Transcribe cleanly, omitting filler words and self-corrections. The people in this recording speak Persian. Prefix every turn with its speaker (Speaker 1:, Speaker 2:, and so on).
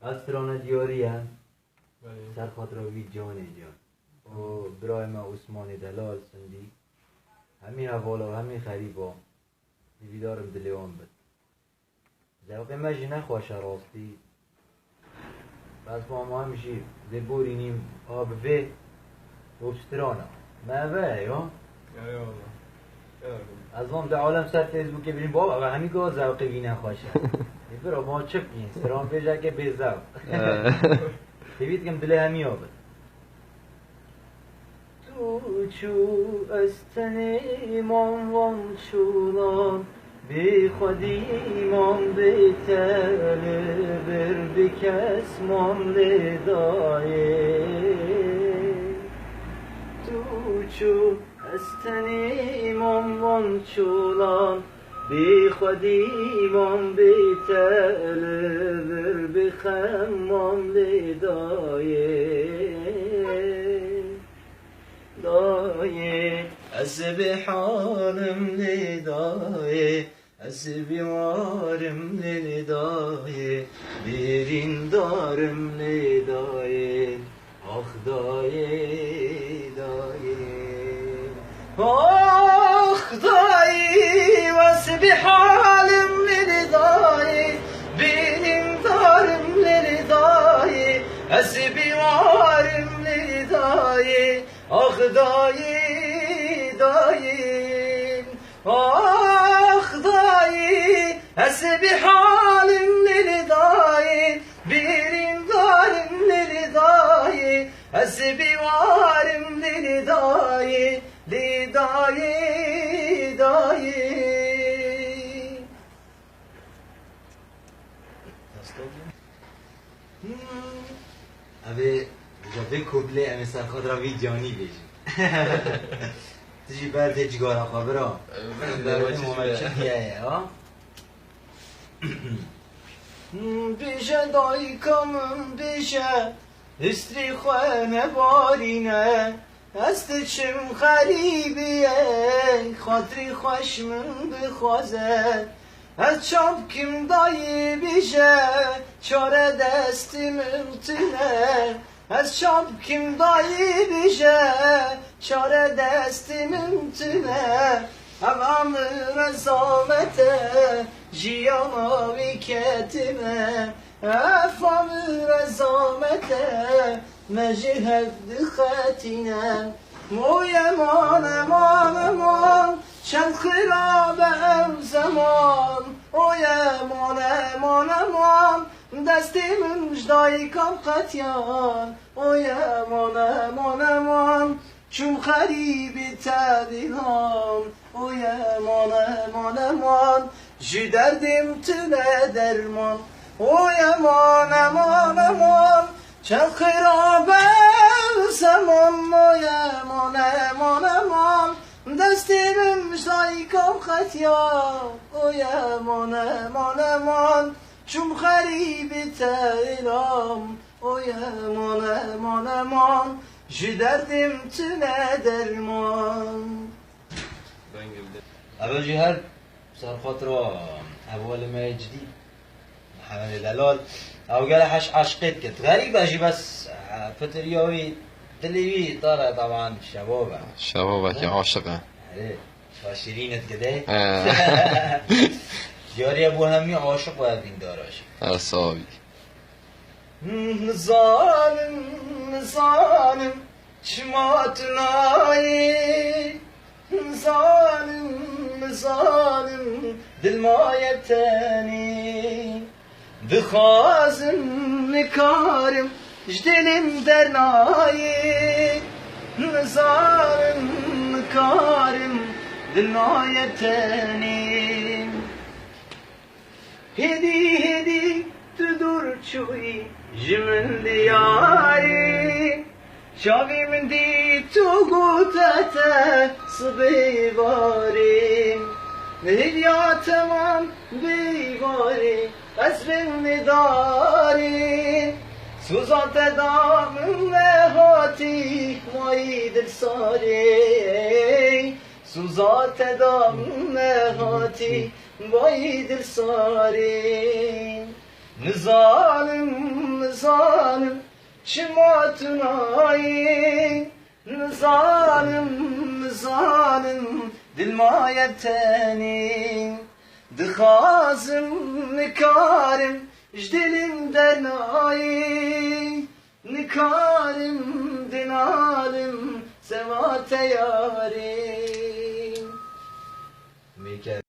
Speaker 1: استرانه دیاری هم سر خاطر وی جانی جان و برای ما عثمان دلال سندی همین حوالا و همین خریبا دیویدارم دلیوان بد زوقی مجی نخواشه راستی بس ما همشی ده بورینیم آب وی و بسترانه ما وی یا از وام ده عالم سر فیسبوک بریم بابا و همین که زوقی وی نخواشه برا ما چپ این سران بیجه که به زوق تبید کم دلی همی آبد تو چو استن ایمان وان چولان بی خودی ایمان بیتر بر بکس من لیدایه تو چو استن ایمان وان چولان بی خودی ایمان بیتر بر بخم من لیدایه دایه از به حالم لیدایه از بیمارم لیدایه بیرین دارم لیدایه آخ دایه دایه آخ دایه از به حالم لیدایه بیرین دارم لیدایه از بیمارم لیدایه آخ دایی دایی آخ دایی از به حالم ندایی بیرین دارم ندایی از بیوارم ندایی لیدایی دایی اوه جبه کبله امی سر خود را وی جانی بیشی تجی برد جگارا خبرا دروانی محمد چه دیگه ها بیشه دایی کمم بیشه استری خواه نبارینه است چم خریبیه خاطری خوشمن بخوازه از چاب کم دایی بیشه چاره دستی ممتنه از چاب کم دایی بیشه چاره دستی ممتنه اوام رزامته جیاناوی کتمه افام رزامته مجهد خاتینه موی مان چند خرابم زمان اوی مان دستی مجدای کم قطیان اوی مان چون خریبی تدیلان اوی مان جی دردیم تنه درمان اوی مان چند خرابم زمان اوی مان دستی مجدای کم قطیان اوی مان چون خریبی تیلام اوی مان جی دردیم تنه درمان اول جی هر سر خاطر اول مجدی محمد دلال او قال حش عشقت كت غريبة جي بس فتريوي دليوي طالع طبعا
Speaker 2: شبابك يا عاشقه
Speaker 1: ايه شيرين كده جاري ابو همي عاشق و دین داراش
Speaker 2: اصابی
Speaker 1: ظالم چماتنایی ظالم دل ما یبتنی بخوازم نکارم جدلم در نایی ظالم نکارم دل ما یبتنی هدی تدور چوی جمن دیاری شاوی من دی تو گوتت صبی باری نهیا تمام بیواری قصر نداری سوزات دام نهاتی مایی دل ساری سوزات دام نهاتی مایی دل ساری Nizalim çimatunayı Nizalim dil mayeteni Dixazim nikarim jdilim dernayı Nikarim